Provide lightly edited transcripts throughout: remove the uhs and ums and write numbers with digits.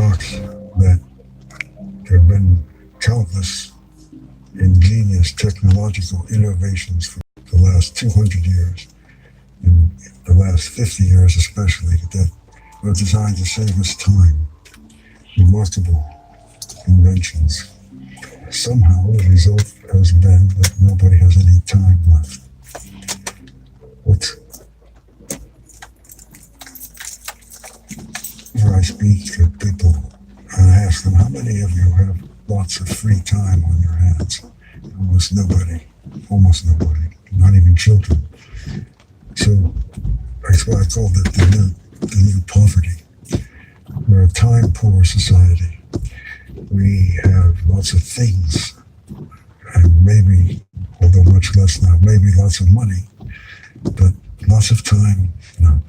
talks that there have been countless ingenious technological innovations for the last 200 years, and the last 50 years especially, that are designed to save us time. Remarkable inventions. Somehow the result has been that nobody has any time left. Where I speak to people and I ask them, how many of you have lots of free time on your hands? Almost nobody. Almost nobody. Not even children. So that's why I called it the new poverty. We're a time-poor society. We have lots of things, and maybe, although much less now, maybe lots of money, but lots of time, no.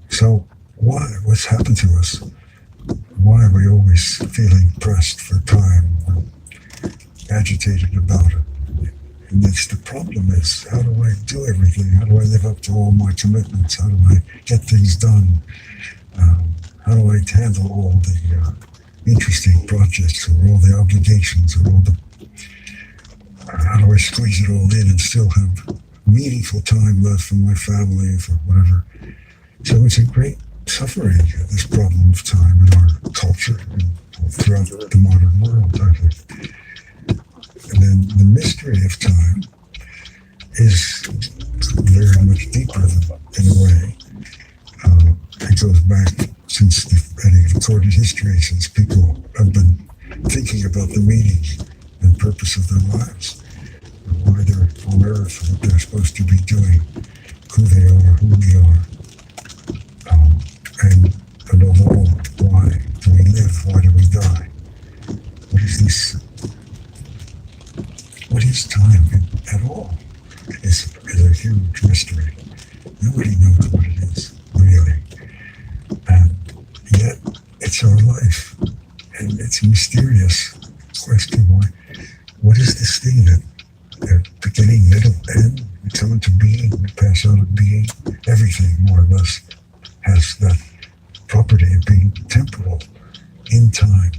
So why? What's happened to us? Why are we always feeling pressed for time and agitated about it? And that's the problem is, how do I do everything? How do I live up to all my commitments? How do I get things done? How do I handle all the interesting projects or all the obligations or all the... how do I squeeze it all in and still have meaningful time left for my family, for whatever? So it's a great suffering, this problem of time in our culture and throughout the modern world, I think. And then the mystery of time is very much deeper in a way. It goes back since any recorded history, since people have been thinking about the meaning and purpose of their lives, why they're on Earth, what they're supposed to be doing, who they are, who we are, and above all, why do we live? Why do we die? What is this? What is time at all? Is a huge mystery. Nobody knows what it is, really. And yet, it's our life. And it's a mysterious question. Why? What is this thing that beginning, middle, end, we come into being, we pass out of being? Everything, more or less, has that property of being temporal, in time.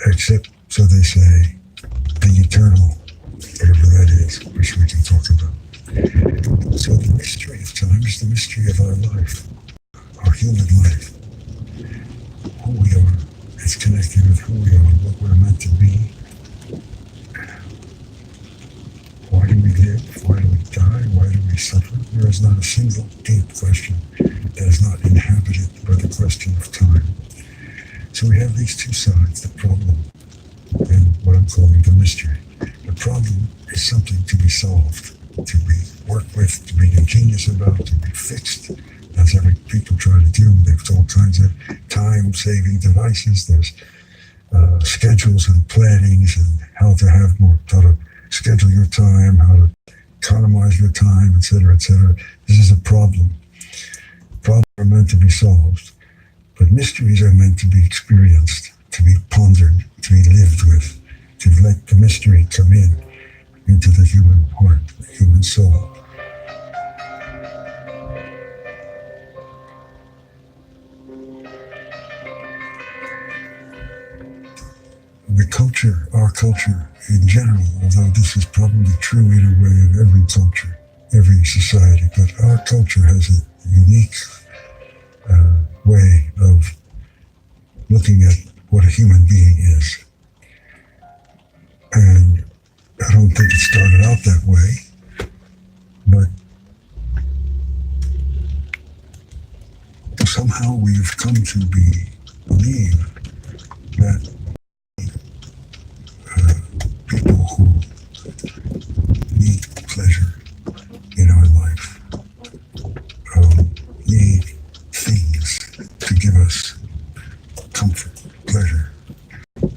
Except, so they say, the eternal, whatever that is, which we can talk about. So the mystery of time is the mystery of our life, our human life. Who we are, it's connected with who we are, what we're meant to be. Why do we live? Why do we die? Why do we suffer? There is not a single deep question that is not inhabited by the question of time. So we have these two sides, the problem and what I'm calling the mystery. The problem is something to be solved, to be worked with, to be ingenious about, to be fixed. That's every people try to do. There's all kinds of time-saving devices. There's schedules and plannings and how to schedule your time, how to economize your time, etc., etc. This is a problem. Problems are meant to be solved, but mysteries are meant to be experienced, to be pondered, to be lived with, to let the mystery come into the human heart, the human soul. The culture, our culture in general, although this is probably true in a way of every culture, every society, but our culture has a unique way of looking at what a human being is. And I don't think it started out that way, but somehow we've come to believe that people who need pleasure in our life need things to give us comfort, pleasure,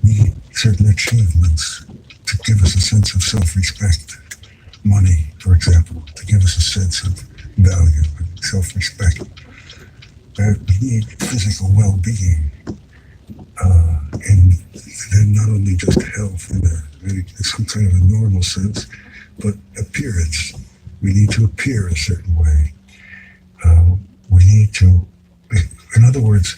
need certain achievements to give us a sense of self-respect. Money, for example, to give us a sense of value and self-respect. That we need physical well-being, and then not only just health in some kind of a normal sense, but appearance. We need to appear a certain way. We need to, in other words,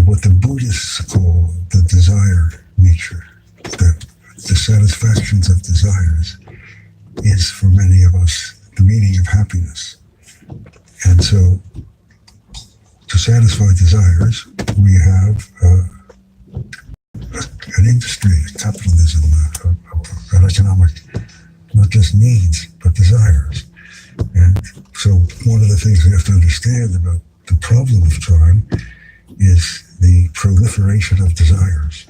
what what the Buddhists call the desire nature, that the satisfactions of desires is for many of us the meaning of happiness. And so to satisfy desires, we have an industry, capitalism, an economic, not just needs, but desires. And so one of the things we have to understand about the problem of time is the proliferation of desires.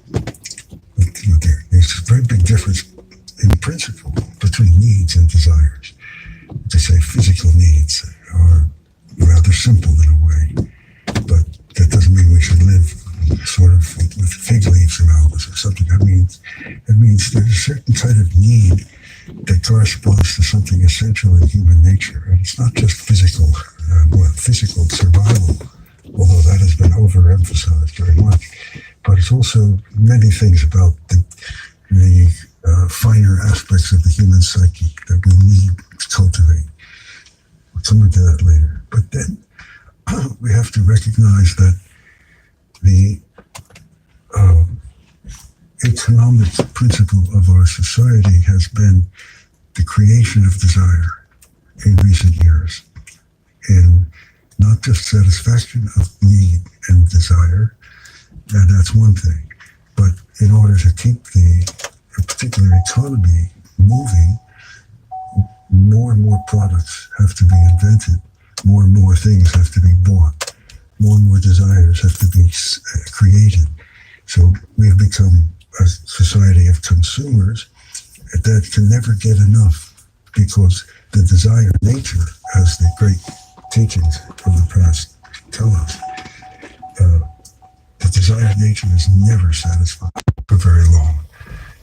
There's a very big difference in principle between needs and desires. To say physical needs are rather simple in a way, but that doesn't mean we should live sort of with fig leaves around us or something. That means there's a certain kind of need that corresponds to something essential in human nature. And it's not just physical survival, although that has been overemphasized very much, but it's also many things about the finer aspects of the human psyche that we need to cultivate. We'll come into that later. But then we have to recognize that the economic principle of our society has been the creation of desire in recent years, in not just satisfaction of need and desire, and that's one thing, but in order to keep a particular economy moving, more and more products have to be invented, more and more things have to be bought, more and more desires have to be created. So we have become a society of consumers that can never get enough, because the desire nature, as the great teachings of the past tell us, the desire nature is never satisfied for very long.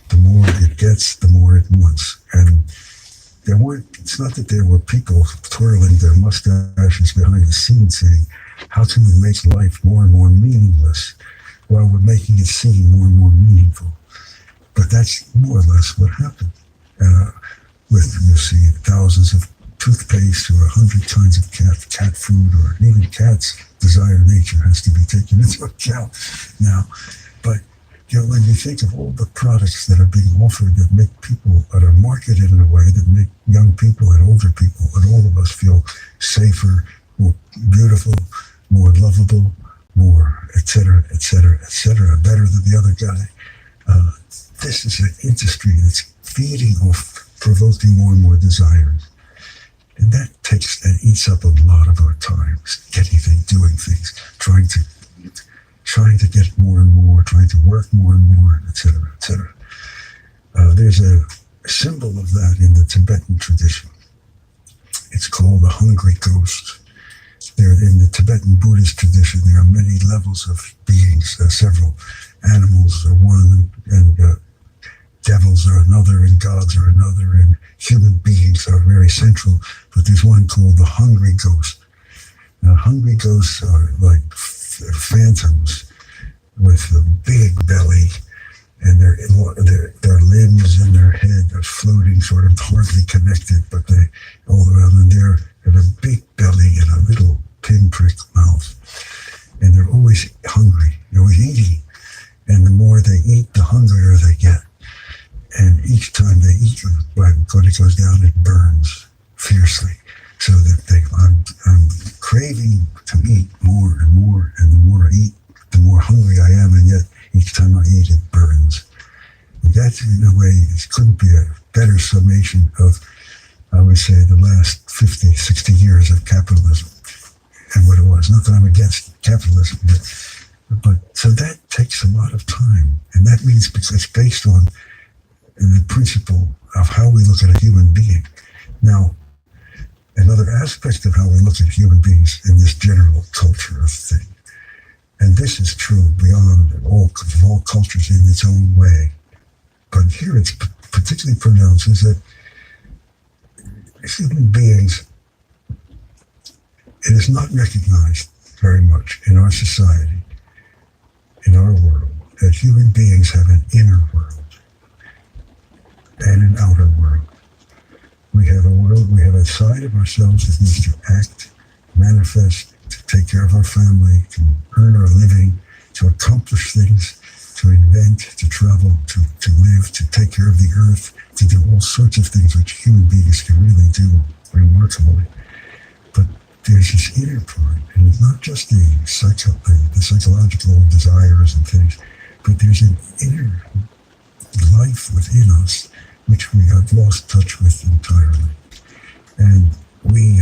The more it gets, the more it wants. And it's not that there were people twirling their mustaches behind the scenes saying, how can we make life more and more meaningless while we're making it seem more and more meaningful? But that's more or less what happened. With, you see, thousands of toothpaste or 100 kinds of cat food, or even cats' desire nature has to be taken into account now. But when you think of all the products that are being offered that make people, that are marketed in a way that make young people and older people and all of us feel safer, more beautiful, more lovable, more et cetera, better than the other guy. This is an industry that's feeding off, provoking more and more desires. And that eats up a lot of our time, getting things, doing things, trying to get more and more, trying to work more and more, et cetera. There's a symbol of that in the Tibetan tradition. It's called the hungry ghost. In the Tibetan Buddhist tradition, there are many levels of beings. Several animals are one, and devils are another, and gods are another, and human beings are very central. But there's one called the hungry ghost. Now, hungry ghosts are like phantoms with a big belly, and their limbs and their head are floating, sort of hardly connected, but they all around, and they have a big belly and a little pinprick mouth, and they're always hungry. They're always eating, and the more they eat, the hungrier they get. And each time they eat, when it goes down, it burns fiercely. So that I'm craving to eat more and more, and the more I eat, the more hungry I am, and yet each time I eat, it burns. And that, in a way, couldn't be a better summation of, I would say, the last 50, 60 years of capitalism and what it was. Not that I'm against capitalism, but so that takes a lot of time. And that means, because it's based on the principle of how we look at a human being. Now, another aspect of how we look at human beings in this general culture of thing, and this is true beyond all cultures in its own way, but here it's particularly pronounced, is that human beings, it is not recognized very much in our society, in our world, that human beings have an inner world and an outer world. We have a world, we have a side of ourselves that needs to act, manifest, to take care of our family, to earn our living, to accomplish things, to invent, to travel, to live, to take care of the earth, to do all sorts of things which human beings can really do remarkably. But there's this inner part, and it's not just the psychological desires and things, but there's an inner life within us which we have lost touch with entirely. And we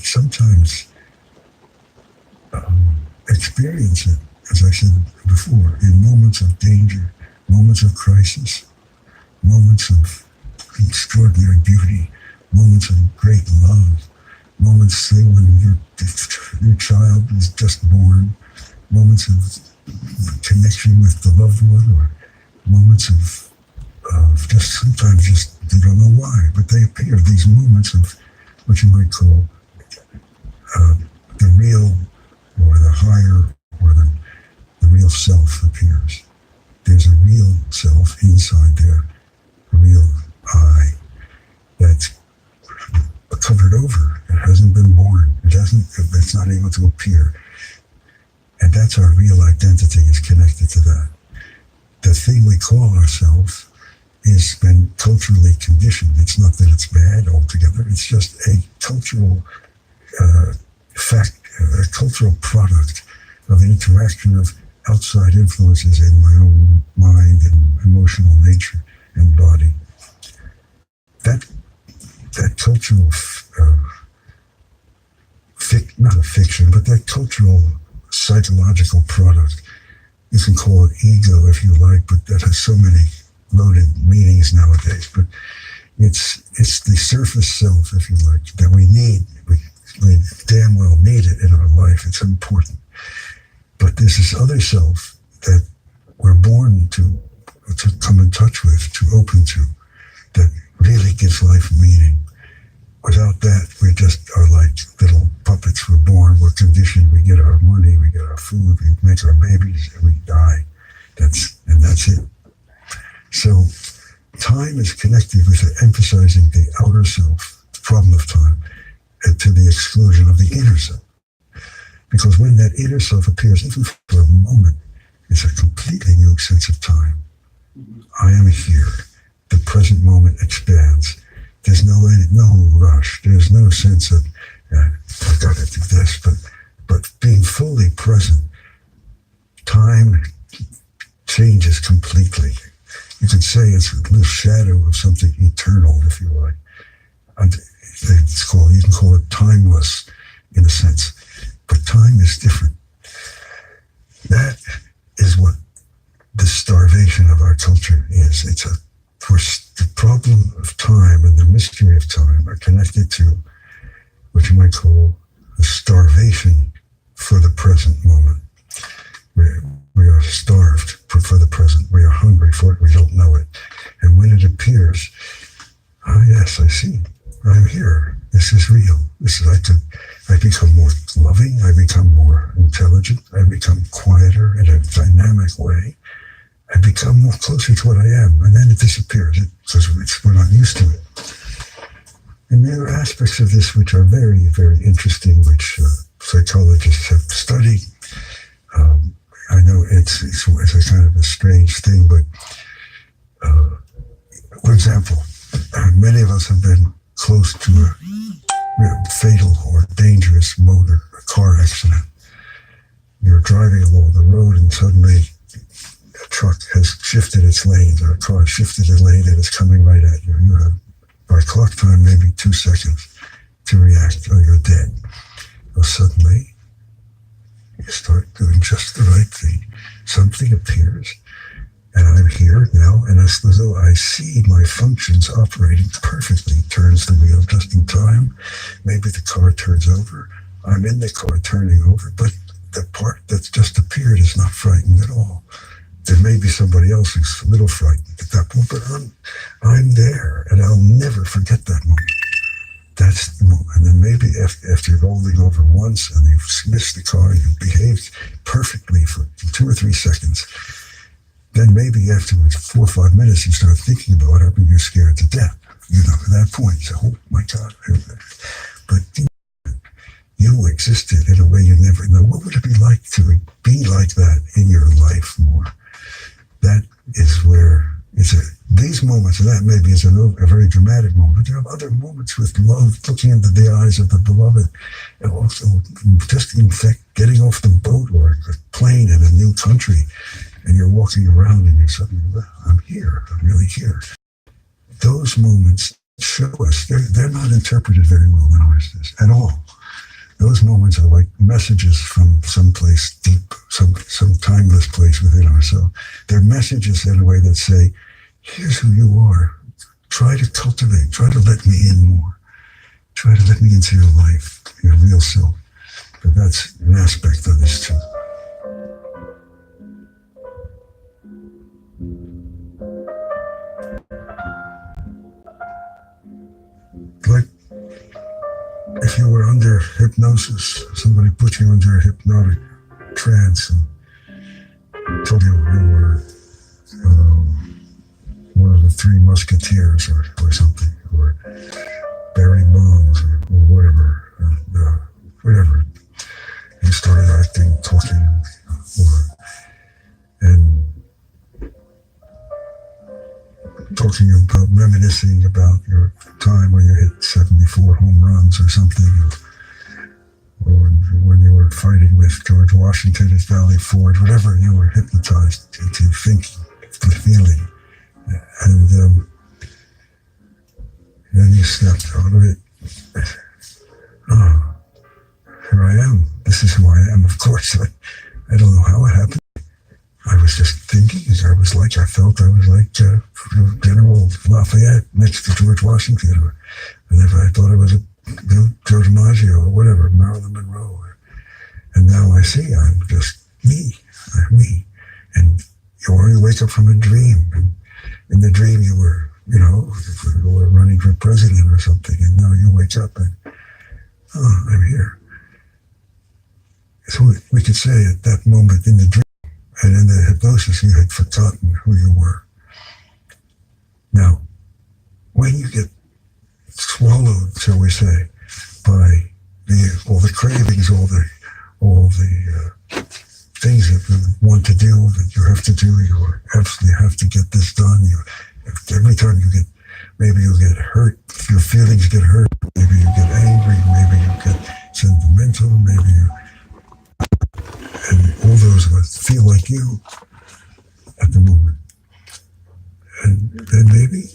sometimes experience it, as I said before, in moments of danger, moments of crisis, moments of extraordinary beauty, moments of great love, moments, say, when your child is just born, moments of connection with the loved one, or moments of just sometimes just you don't know why, but they appear, these moments of what you might call the real or the higher or the real self appears. There's a real self inside there, a real I that's covered over. It hasn't been born. It's not able to appear. And that's our real identity, is connected to that. The thing we call ourselves has been culturally conditioned. It's not that it's bad altogether. It's just a cultural fact, a cultural product of an interaction of outside influences in my own mind and emotional nature and body. That cultural, not a fiction, but that cultural psychological product, you can call it ego if you like, but that has so many loaded meanings nowadays. But it's the surface self, if you like, that we need. We damn well need it in our life. It's important. But there's this other self that we're born to come in touch with, to open to, that really gives life meaning. Without that, we just are like little puppets. We're born, we're conditioned, we get our money, we get our food, we make our babies, and we die. That's it. So time is connected with emphasizing the outer self, the problem of time, and to the exclusion of the inner self. Because when that inner self appears, even for a moment, it's a completely new sense of time. I am here. The present moment expands. There's no rush. There's no sense of, I've got to do this. But being fully present, time changes completely. You could say it's a little shadow of something eternal, if you like. And you can call it timeless in a sense. But time is different. That is what the starvation of our culture is. The problem of time and the mystery of time are connected to what you might call the starvation for the present moment. We are starved for the present. We are hungry for it. We don't know it. And when it appears, yes, I see. I'm here. This is real. I become more loving. I become more intelligent. I become quieter in a dynamic way. I become more closer to what I am, and then it disappears because we're not used to it. And there are aspects of this which are very, very interesting, which psychologists have studied. I know it's a kind of a strange thing, but for example, many of us have been close to a fatal or dangerous car accident. You're driving along the road and suddenly a truck has shifted its lanes, or a car has shifted a lane and it's coming right at you. You have, by clock time, maybe 2 seconds to react, or you're dead. Well, suddenly, you start doing just the right thing. Something appears, and I'm here now, and it's as though I see my functions operating perfectly. Turns the wheel just in time. Maybe the car turns over. I'm in the car turning over, but the part that's just appeared is not frightened at all. There may be somebody else who's a little frightened at that point, but I'm there, and I'll never forget that moment. That's the moment. And then maybe after you're rolling over once and you've missed the car, you've behaved perfectly for 2 or 3 seconds, then maybe afterwards, 4 or 5 minutes, you start thinking about what happened, you're scared to death. At that point, you say, oh my God. But you existed in a way you never know. What would it be like to be like that in your life more? That is where these moments, and that maybe is a very dramatic moment. There are other moments with love, looking into the eyes of the beloved, and also just in fact getting off the boat or the plane in a new country, and you're walking around and you're suddenly, I'm here, I'm really here. Those moments show us, they're not interpreted very well in ours at all. Those moments are like messages from someplace deep, some timeless place within ourselves. They're messages in a way that say, here's who you are. Try to cultivate, try to let me in more. Try to let me into your life, your real self. But that's an aspect of this too. Like if you were under hypnosis, somebody put you under a hypnotic trance and told you you were one of the Three Musketeers or something, or Barry Bonds or whatever, whatever. You started acting, talking, and talking about, reminiscing about your time when you hit 74 home runs or something, or when you were fighting with George Washington at Valley Forge, whatever you were hypnotized into thinking, feeling. And then you stepped out of it. Oh, here I am. This is who I am, of course. I don't know how it happened. I was just thinking, I felt I was like General Lafayette next to George Washington, or whenever I thought I was Joe DiMaggio or whatever, Marilyn Monroe. And now I see I'm just me. I'm me. And you wake up from a dream, and in the dream you were, you were running for president or something, and now you wake up and, oh, I'm here. So we could say at that moment in the dream and in the hypnosis, you had forgotten who you were. Now, when you get swallowed, shall we say, by all the cravings, all the things that you want to do, that you have to do, you absolutely have to get this done. Every time maybe you get hurt, your feelings get hurt, maybe you get angry, maybe you get sentimental, and all those feel like you at the moment. And then maybe